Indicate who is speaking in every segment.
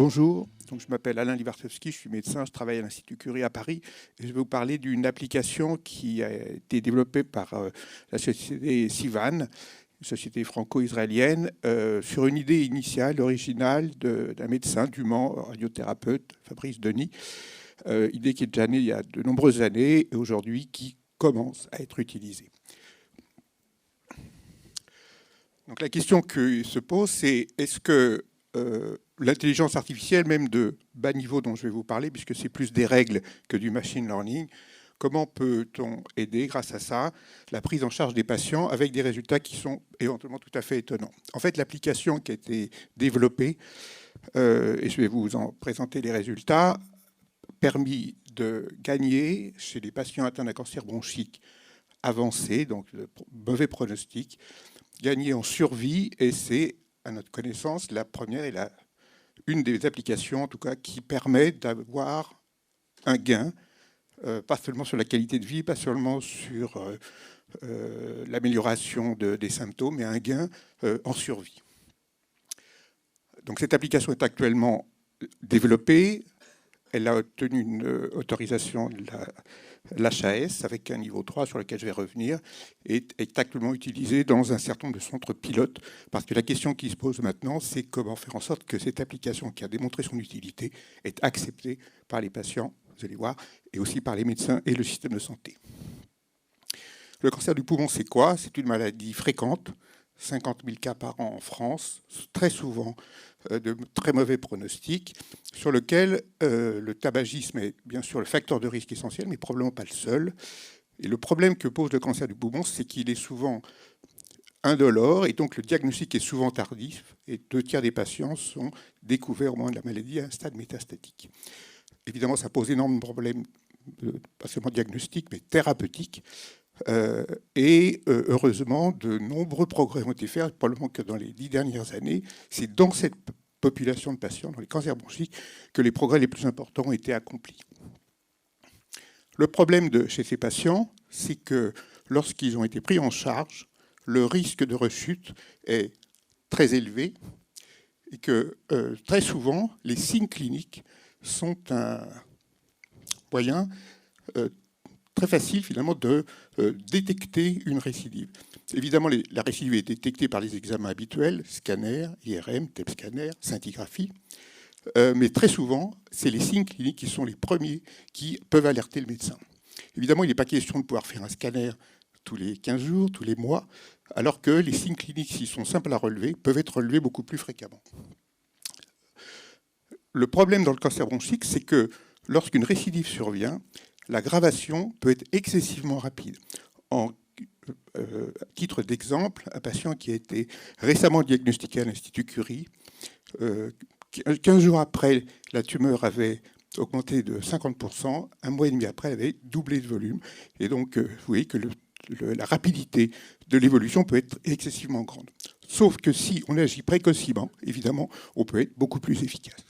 Speaker 1: Bonjour, donc je m'appelle Alain Libartowski, je suis médecin, je travaille à l'Institut Curie à Paris et je vais vous parler d'une application qui a été développée par la société Sivan, une société franco-israélienne, sur une idée initiale, originale d'un médecin du Mans, radiothérapeute, Fabrice Denis, idée qui est déjà née il y a de nombreuses années et aujourd'hui qui commence à être utilisée. Donc la question qui se pose, c'est est-ce que l'intelligence artificielle, même de bas niveau dont je vais vous parler, puisque c'est plus des règles que du machine learning, comment peut-on aider, grâce à ça, la prise en charge des patients avec des résultats qui sont éventuellement tout à fait étonnants. En fait, l'application qui a été développée, et je vais vous en présenter les résultats, a permis de gagner chez les patients atteints d'un cancer bronchique avancé, donc de mauvais pronostic, gagner en survie, et c'est, à notre connaissance, la première et une des applications, en tout cas, qui permet d'avoir un gain, pas seulement sur la qualité de vie, pas seulement sur l'amélioration des symptômes, mais un gain en survie. Donc cette application est actuellement développée. Elle a obtenu une autorisation de l'HAS avec un niveau 3 sur lequel je vais revenir, et est actuellement utilisée dans un certain nombre de centres pilotes, parce que la question qui se pose maintenant, c'est comment faire en sorte que cette application qui a démontré son utilité est acceptée par les patients, vous allez voir, et aussi par les médecins et le système de santé. Le cancer du poumon, c'est quoi? C'est une maladie fréquente, 50 000 cas par an en France, très souvent de très mauvais pronostics, sur lequel le tabagisme est bien sûr le facteur de risque essentiel, mais probablement pas le seul. Et le problème que pose le cancer du poumon, c'est qu'il est souvent indolore, et donc le diagnostic est souvent tardif, et 2 tiers des patients sont découverts au moment de la maladie à un stade métastatique. Évidemment, ça pose énormément de problèmes, pas seulement diagnostiques, mais thérapeutiques. Heureusement, de nombreux progrès ont été faits, probablement que dans les 10 dernières années. C'est dans cette population de patients, dans les cancers bronchiques, que les progrès les plus importants ont été accomplis. Le problème chez ces patients, c'est que lorsqu'ils ont été pris en charge, le risque de rechute est très élevé et que très souvent, les signes cliniques sont un moyen très facile finalement de détecter une récidive. Évidemment, la récidive est détectée par les examens habituels, scanner, IRM, TEP scanner, scintigraphie, mais très souvent, c'est les signes cliniques qui sont les premiers qui peuvent alerter le médecin. Évidemment, il n'est pas question de pouvoir faire un scanner tous les 15 jours, tous les mois, alors que les signes cliniques, s'ils sont simples à relever, peuvent être relevés beaucoup plus fréquemment. Le problème dans le cancer bronchique, c'est que lorsqu'une récidive survient, l'aggravation peut être excessivement rapide. À titre d'exemple, un patient qui a été récemment diagnostiqué à l'Institut Curie, 15 jours après, la tumeur avait augmenté de 50%, un mois et demi après, elle avait doublé de volume. Et donc, vous voyez que la rapidité de l'évolution peut être excessivement grande. Sauf que si on agit précocement, évidemment, on peut être beaucoup plus efficace.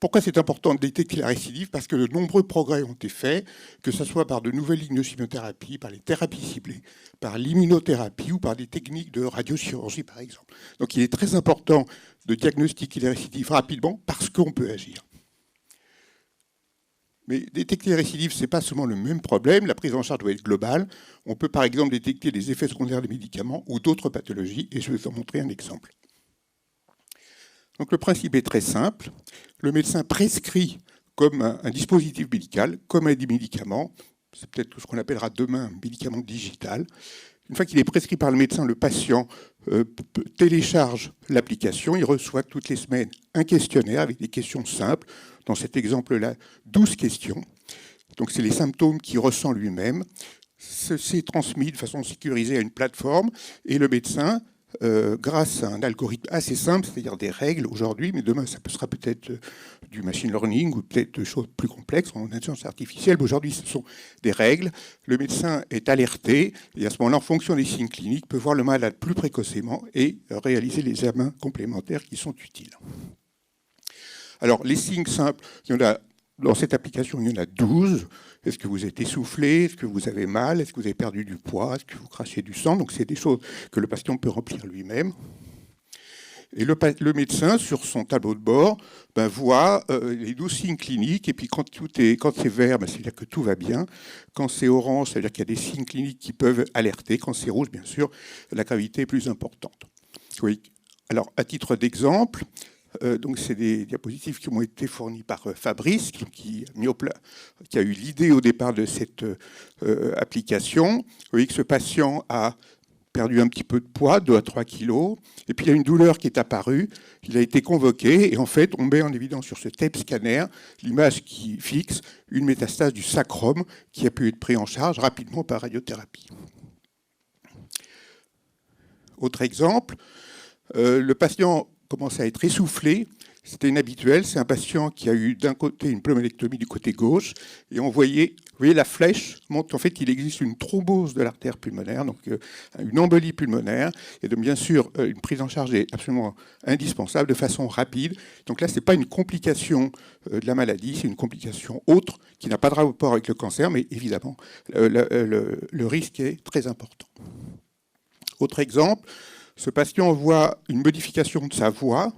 Speaker 1: Pourquoi c'est important de détecter la récidive? Parce que de nombreux progrès ont été faits, que ce soit par de nouvelles lignes de chimiothérapie, par les thérapies ciblées, par l'immunothérapie ou par des techniques de radiochirurgie, par exemple. Donc il est très important de diagnostiquer les récidives rapidement parce qu'on peut agir. Mais détecter les récidives, ce n'est pas seulement le même problème. La prise en charge doit être globale. On peut par exemple détecter les effets secondaires des médicaments ou d'autres pathologies, et je vais vous en montrer un exemple. Donc le principe est très simple. Le médecin prescrit comme un dispositif médical, comme un des médicaments. C'est peut-être ce qu'on appellera demain un médicament digital. Une fois qu'il est prescrit par le médecin, le patient télécharge l'application. Il reçoit toutes les semaines un questionnaire avec des questions simples. Dans cet exemple-là, 12 questions. Donc c'est les symptômes qu'il ressent lui-même. C'est transmis de façon sécurisée à une plateforme et le médecin, grâce à un algorithme assez simple, c'est-à-dire des règles aujourd'hui, mais demain ça sera peut-être du machine learning ou peut-être de choses plus complexes en intelligence artificielle, mais aujourd'hui ce sont des règles. Le médecin est alerté et à ce moment-là, en fonction des signes cliniques, peut voir le malade plus précocement et réaliser les examens complémentaires qui sont utiles. Alors les signes simples, il y en a. Dans cette application, il y en a 12. Est-ce que vous êtes essoufflé? Est-ce que vous avez mal? Est-ce que vous avez perdu du poids? Est-ce que vous crachez du sang? Donc, c'est des choses que le patient peut remplir lui-même. Et le médecin, sur son tableau de bord, voit les 12 signes cliniques, et puis quand c'est vert, c'est-à-dire que tout va bien. Quand c'est orange, c'est-à-dire qu'il y a des signes cliniques qui peuvent alerter. Quand c'est rouge, bien sûr, la gravité est plus importante. Oui. Alors, à titre d'exemple, donc c'est des diapositives qui m'ont été fournies par Fabrice, qui a eu l'idée au départ de cette application. Vous voyez que ce patient a perdu un petit peu de poids, 2 à 3 kilos, et puis il y a une douleur qui est apparue, il a été convoqué, et en fait, on met en évidence sur ce TEP scanner l'image qui fixe une métastase du sacrum qui a pu être pris en charge rapidement par radiothérapie. Autre exemple, le patient commence à être essoufflé. C'était inhabituel. C'est un patient qui a eu d'un côté une pneumonectomie du côté gauche. Et vous voyez, la flèche montre qu'en fait, il existe une thrombose de l'artère pulmonaire, donc une embolie pulmonaire. Et donc, bien sûr, une prise en charge est absolument indispensable de façon rapide. Donc là, ce n'est pas une complication de la maladie, c'est une complication autre qui n'a pas de rapport avec le cancer, mais évidemment, le risque est très important. Autre exemple, ce patient voit une modification de sa voix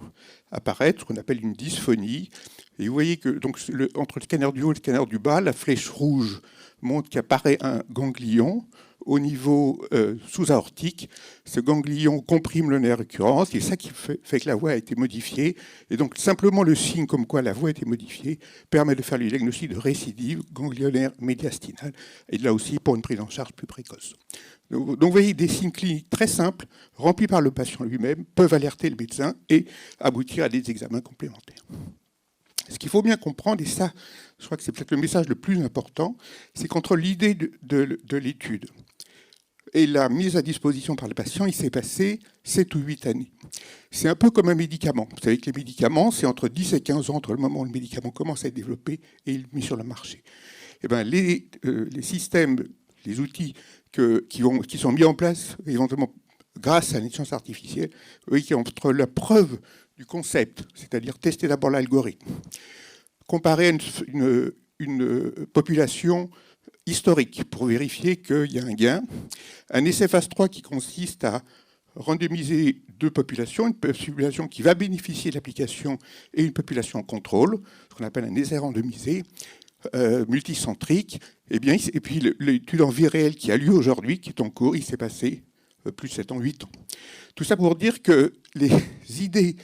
Speaker 1: apparaître, ce qu'on appelle une dysphonie. Et vous voyez que donc, entre le scanner du haut et le scanner du bas, la flèche rouge montre qu'apparaît un ganglion au niveau sous-aortique. Ce ganglion comprime le nerf récurrent, c'est ça qui fait que la voix a été modifiée. Et donc simplement le signe comme quoi la voix a été modifiée permet de faire le diagnostic de récidive ganglionnaire médiastinale, et là aussi pour une prise en charge plus précoce. Donc vous voyez, des signes cliniques très simples, remplis par le patient lui-même, peuvent alerter le médecin et aboutir à des examens complémentaires. Ce qu'il faut bien comprendre, et ça, je crois que c'est peut-être le message le plus important, c'est qu'entre l'idée de l'étude et la mise à disposition par le patient, il s'est passé 7 ou 8 années. C'est un peu comme un médicament. Vous savez que les médicaments, c'est entre 10 et 15 ans entre le moment où le médicament commence à être développé et il est mis sur le marché. Et les systèmes, les outils qui sont mis en place éventuellement grâce à l'intelligence artificielle, qui entre la preuve du concept, c'est-à-dire tester d'abord l'algorithme, comparer à une population historique pour vérifier qu'il y a un gain, un essai phase 3 qui consiste à randomiser deux populations, une population qui va bénéficier de l'application et une population contrôle, ce qu'on appelle un essai randomisé, multicentrique, et puis l'étude en vie réelle qui a lieu aujourd'hui, qui est en cours, il s'est passé plus de 7 ans, 8 ans. Tout ça pour dire que les idées,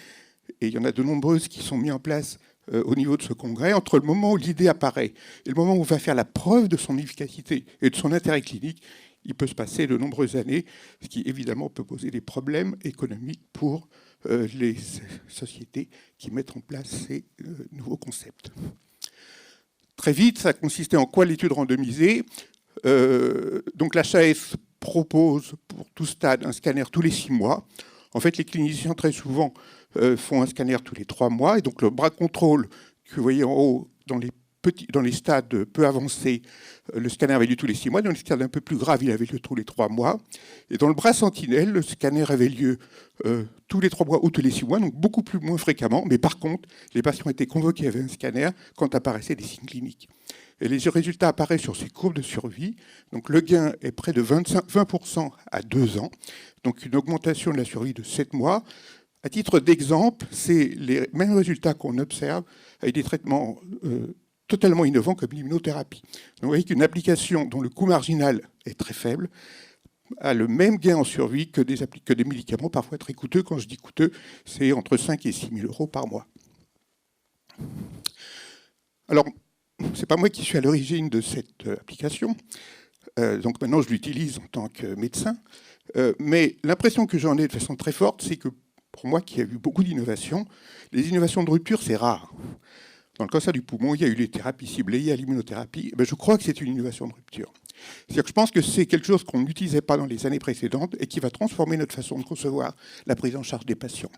Speaker 1: et il y en a de nombreuses qui sont mises en place au niveau de ce congrès, entre le moment où l'idée apparaît et le moment où on va faire la preuve de son efficacité et de son intérêt clinique, il peut se passer de nombreuses années, ce qui évidemment peut poser des problèmes économiques pour les sociétés qui mettent en place ces nouveaux concepts. Très vite, ça consistait en quoi l'étude randomisée. Donc l'HAS propose pour tout stade un scanner tous les 6 mois. En fait, les cliniciens très souvent font un scanner tous les 3 mois. Et donc le bras contrôle que vous voyez en haut, dans les stades peu avancés, le scanner avait lieu tous les 6 mois. Dans les stades un peu plus graves, il avait lieu tous les 3 mois. Et dans le bras sentinelle, le scanner avait lieu tous les 3 mois ou tous les 6 mois, donc beaucoup moins fréquemment. Mais par contre, les patients étaient convoqués avec un scanner quand apparaissaient des signes cliniques. Et les résultats apparaissent sur ces courbes de survie. Donc le gain est près de 20% à 2 ans, donc une augmentation de la survie de 7 mois. À titre d'exemple, c'est les mêmes résultats qu'on observe avec des traitements totalement innovants comme l'immunothérapie. Donc vous voyez qu'une application dont le coût marginal est très faible a le même gain en survie que des médicaments parfois très coûteux. Quand je dis coûteux, c'est entre 5 et 6 000 euros par mois. Alors, ce n'est pas moi qui suis à l'origine de cette application. Donc maintenant, je l'utilise en tant que médecin. Mais l'impression que j'en ai de façon très forte, c'est que pour moi, qui a eu beaucoup d'innovations, les innovations de rupture, c'est rare. Dans le cancer du poumon, il y a eu les thérapies ciblées, il y a l'immunothérapie. Je crois que c'est une innovation de rupture. C'est-à-dire que je pense que c'est quelque chose qu'on n'utilisait pas dans les années précédentes et qui va transformer notre façon de concevoir la prise en charge des patients.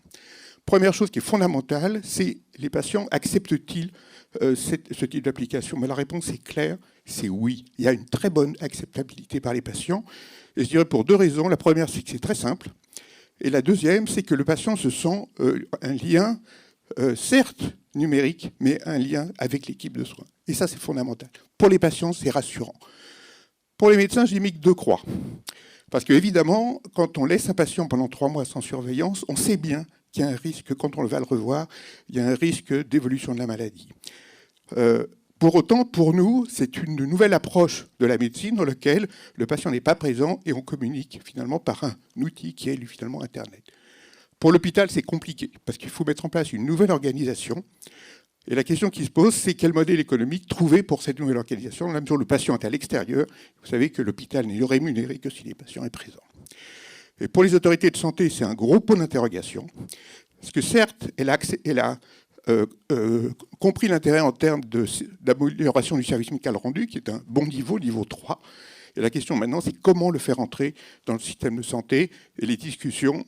Speaker 1: Première chose qui est fondamentale, c'est les patients acceptent-ils ce type d'application? Mais la réponse est claire, c'est oui. Il y a une très bonne acceptabilité par les patients. Et je dirais pour 2 raisons. La première, c'est que c'est très simple. Et la deuxième, c'est que le patient se sent un lien, certes numérique, mais un lien avec l'équipe de soins. Et ça, c'est fondamental. Pour les patients, c'est rassurant. Pour les médecins, j'ai mis que 2 croix. Parce qu'évidemment, quand on laisse un patient pendant 3 mois sans surveillance, on sait bien qu'il y a un risque, quand on va le revoir, il y a un risque d'évolution de la maladie. Pour autant, pour nous, c'est une nouvelle approche de la médecine dans laquelle le patient n'est pas présent et on communique finalement par un outil qui est finalement Internet. Pour l'hôpital, c'est compliqué parce qu'il faut mettre en place une nouvelle organisation. Et la question qui se pose, c'est quel modèle économique trouver pour cette nouvelle organisation, dans la mesure où le patient est à l'extérieur. Vous savez que l'hôpital n'est rémunéré que si les patients est présent. Et pour les autorités de santé, c'est un gros point d'interrogation. Parce que certes, elle a compris l'intérêt en termes d'amélioration du service médical rendu, qui est un bon niveau, niveau 3. Et la question maintenant, c'est comment le faire entrer dans le système de santé. Et les discussions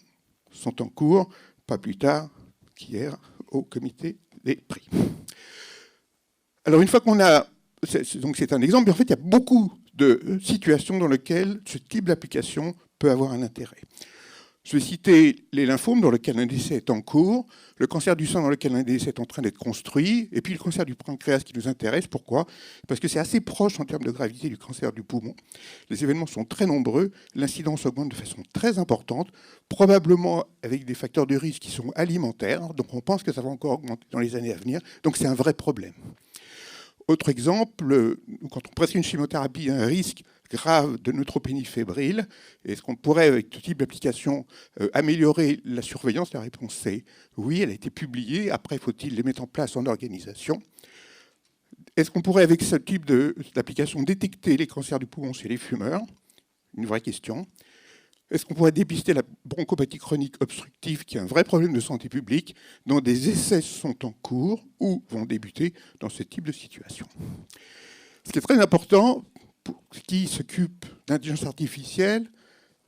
Speaker 1: sont en cours, pas plus tard qu'hier, au comité des prix. Alors une fois qu'on a... Donc c'est un exemple, mais en fait, il y a beaucoup de situations dans lesquelles ce type d'application peut avoir un intérêt. Je vais citer les lymphomes dans lesquels un décès est en cours, le cancer du sang dans lequel un décès est en train d'être construit, et puis le cancer du pancréas qui nous intéresse. Pourquoi ? Parce que c'est assez proche en termes de gravité du cancer du poumon. Les événements sont très nombreux, l'incidence augmente de façon très importante, probablement avec des facteurs de risque qui sont alimentaires, donc on pense que ça va encore augmenter dans les années à venir, donc c'est un vrai problème. Autre exemple, quand on prescrit une chimiothérapie, il y a un risque grave de neutropénie fébrile. Est-ce qu'on pourrait, avec ce type d'application, améliorer la surveillance ? La réponse c'est oui, elle a été publiée. Après, faut-il les mettre en place en organisation ? Est-ce qu'on pourrait, avec ce type d'application, détecter les cancers du poumon chez les fumeurs ? Une vraie question. Est-ce qu'on pourrait dépister la bronchopathie chronique obstructive, qui est un vrai problème de santé publique, dont des essais sont en cours ou vont débuter dans ce type de situation ? Ce qui est très important pour qui s'occupe d'intelligence artificielle,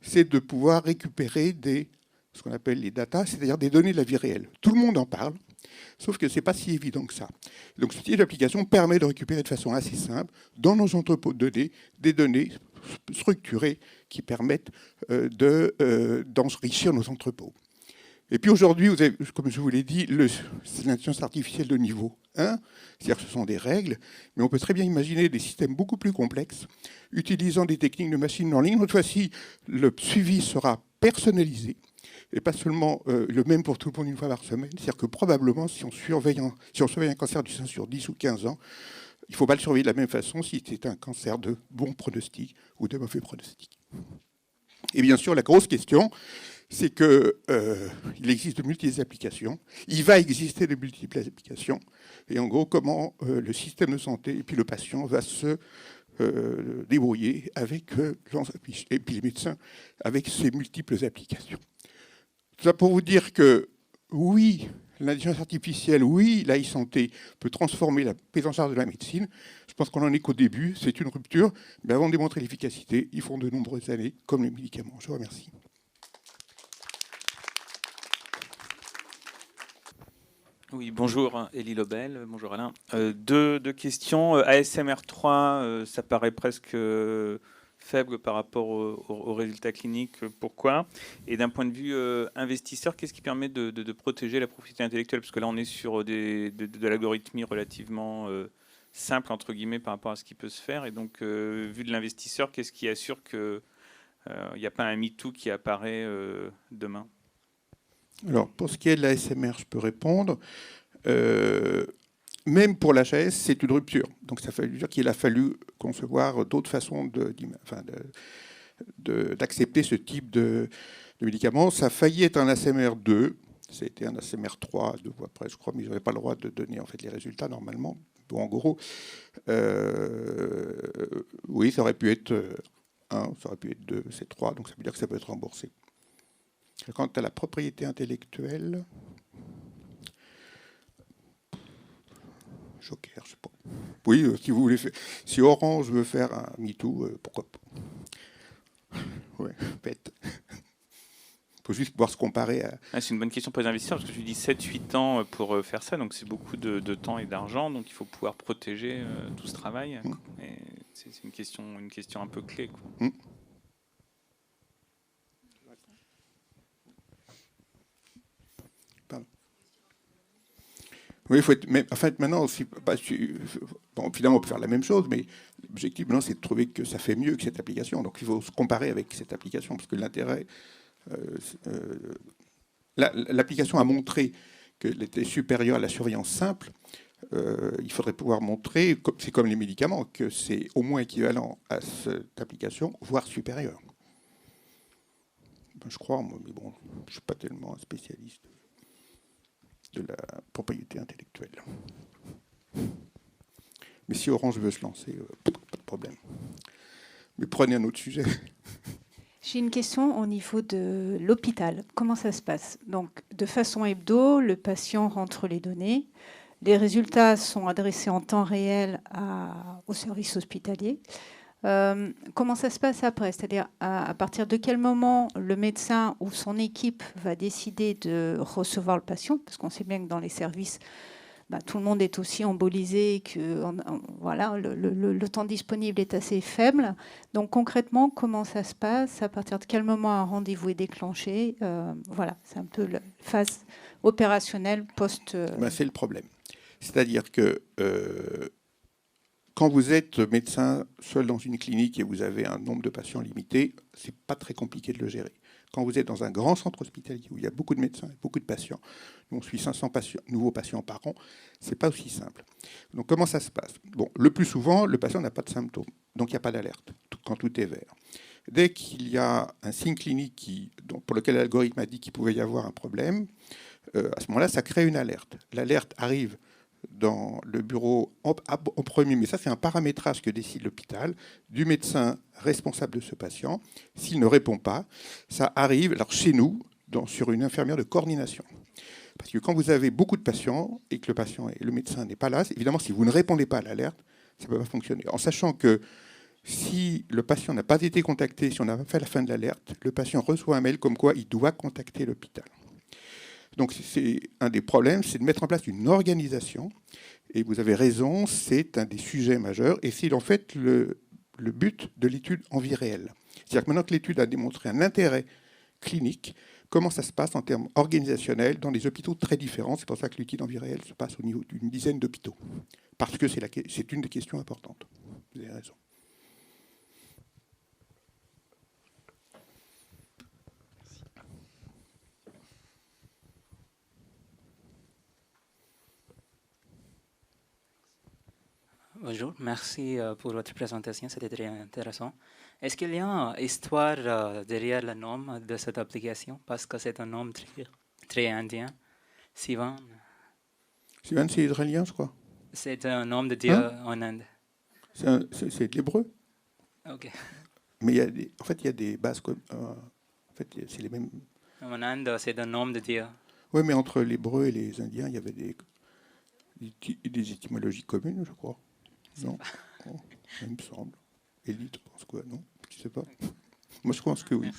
Speaker 1: c'est de pouvoir récupérer ce qu'on appelle les data, c'est-à-dire des données de la vie réelle. Tout le monde en parle, sauf que ce n'est pas si évident que ça. Donc ce type d'application permet de récupérer de façon assez simple, dans nos entrepôts de données, des données structurées qui permettent d'enrichir nos entrepôts. Et puis aujourd'hui, vous avez, comme je vous l'ai dit, c'est l'intelligence artificielle de niveau 1, c'est-à-dire que ce sont des règles, mais on peut très bien imaginer des systèmes beaucoup plus complexes, utilisant des techniques de machine learning. Cette fois-ci, le suivi sera personnalisé, et pas seulement le même pour tout le monde une fois par semaine. C'est-à-dire que probablement, si on surveille un cancer du sein sur 10 ou 15 ans, il ne faut pas le surveiller de la même façon si c'est un cancer de bon pronostic ou de mauvais pronostic. Et bien sûr, la grosse question, c'est qu'il existe de multiples applications. Il va exister de multiples applications. Et en gros, comment le système de santé et puis le patient va se débrouiller avec et puis les médecins avec ces multiples applications. Tout ça pour vous dire que oui, l'intelligence artificielle, oui, la e-santé peut transformer la prise en charge de la médecine. Je pense qu'on n'en est qu'au début, c'est une rupture. Mais avant de démontrer l'efficacité, il faut de nombreuses années, comme les médicaments. Je vous remercie.
Speaker 2: Oui, bonjour Élie Lobel, bonjour Alain. Deux questions. ASMR3, ça paraît presque faible par rapport aux résultats cliniques. Pourquoi ? Et d'un point de vue investisseur, qu'est-ce qui permet de protéger la propriété intellectuelle ? Parce que là, on est sur de l'algorithmie relativement simple, entre guillemets, par rapport à ce qui peut se faire. Et donc, vu de l'investisseur, qu'est-ce qui assure qu'il n'y a pas un MeToo qui apparaît demain ?
Speaker 1: Alors, pour ce qui est de la SMR, je peux répondre. Même pour l'HAS, c'est une rupture. Donc, ça veut dire qu'il a fallu concevoir d'autres façons d'accepter ce type de médicaments. Ça a failli être un ASMR2, c'était un ASMR3, 2 fois après, je crois, mais ils n'avaient pas le droit de donner en fait, les résultats normalement. Bon, en gros, oui, ça aurait pu être 1, ça aurait pu être 2, c'est 3, donc ça veut dire que ça peut être remboursé. Quant à la propriété intellectuelle, Joker, je ne sais pas. Oui, si vous voulez faire, si Orange veut faire un MeToo, pourquoi pas. Ouais, bête. Il faut juste pouvoir se comparer à...
Speaker 2: C'est une bonne question pour les investisseurs, parce que tu dis 7-8 ans pour faire ça, donc c'est beaucoup de temps et d'argent, donc il faut pouvoir protéger tout ce travail. Et c'est une question un peu clé, quoi.
Speaker 1: Oui, il faut être, mais en fait, maintenant, bon, finalement, on peut faire la même chose, mais l'objectif, maintenant, c'est de trouver que ça fait mieux que cette application. Donc, il faut se comparer avec cette application, parce que l'intérêt l'application a montré qu'elle était supérieure à la surveillance simple. Il faudrait pouvoir montrer, c'est comme les médicaments, que c'est au moins équivalent à cette application, voire supérieur. Je crois, moi, mais bon, je ne suis pas tellement un spécialiste de la propriété intellectuelle. Mais si Orange veut se lancer, pas de problème. Mais prenez un autre sujet.
Speaker 3: J'ai une question au niveau de l'hôpital. Comment ça se passe? Donc, de façon hebdo, le patient rentre les données. Les résultats sont adressés en temps réel au service hospitalier. Comment ça se passe après? C'est-à-dire, à partir de quel moment le médecin ou son équipe va décider de recevoir le patient? Parce qu'on sait bien que dans les services, tout le monde est aussi embolisé, que voilà, le temps disponible est assez faible. Donc concrètement, comment ça se passe? À partir de quel moment un rendez-vous est déclenché? Voilà, c'est un peu la phase opérationnelle post...
Speaker 1: C'est le problème. C'est-à-dire que quand vous êtes médecin seul dans une clinique et vous avez un nombre de patients limité, c'est pas très compliqué de le gérer. Quand vous êtes dans un grand centre hospitalier où il y a beaucoup de médecins et beaucoup de patients, nous on suit 500 nouveaux patients par an, c'est pas aussi simple. Donc comment ça se passe? Bon, le plus souvent, le patient n'a pas de symptômes, donc il n'y a pas d'alerte quand tout est vert. Dès qu'il y a un signe clinique pour lequel l'algorithme a dit qu'il pouvait y avoir un problème, à ce moment-là, ça crée une alerte. L'alerte arrive dans le bureau en premier, mais ça c'est un paramétrage que décide l'hôpital, du médecin responsable de ce patient. S'il ne répond pas, ça arrive alors chez nous sur une infirmière de coordination. Parce que quand vous avez beaucoup de patients et que le patient et le médecin n'est pas là, évidemment si vous ne répondez pas à l'alerte, ça ne peut pas fonctionner. En sachant que si le patient n'a pas été contacté, si on n'a pas fait la fin de l'alerte, le patient reçoit un mail comme quoi il doit contacter l'hôpital. Donc c'est un des problèmes, c'est de mettre en place une organisation. Et vous avez raison, c'est un des sujets majeurs. Et c'est en fait le but de l'étude en vie réelle. C'est-à-dire que maintenant que l'étude a démontré un intérêt clinique, comment ça se passe en termes organisationnels dans des hôpitaux très différents. C'est pour ça que l'étude en vie réelle se passe au niveau d'une dizaine d'hôpitaux. Parce que c'est une des questions importantes. Vous avez raison.
Speaker 4: Bonjour, merci pour votre présentation, c'était très intéressant. Est-ce qu'il y a une histoire derrière le nom de cette application? Parce que c'est un nom très indien. Sivan.
Speaker 1: Sivan, c'est israélien, je crois.
Speaker 4: C'est un nom de Dieu en Inde.
Speaker 1: C'est de l'hébreu.
Speaker 4: Ok.
Speaker 1: Mais en fait, il y a des bases comme... en fait, c'est les mêmes...
Speaker 4: En Inde, c'est un nom de Dieu.
Speaker 1: Oui, mais entre l'hébreu et les Indiens, il y avait des étymologies communes, je crois. Non, il me semble. Élie, tu penses quoi? Non, je ne sais pas. Moi, je pense que oui.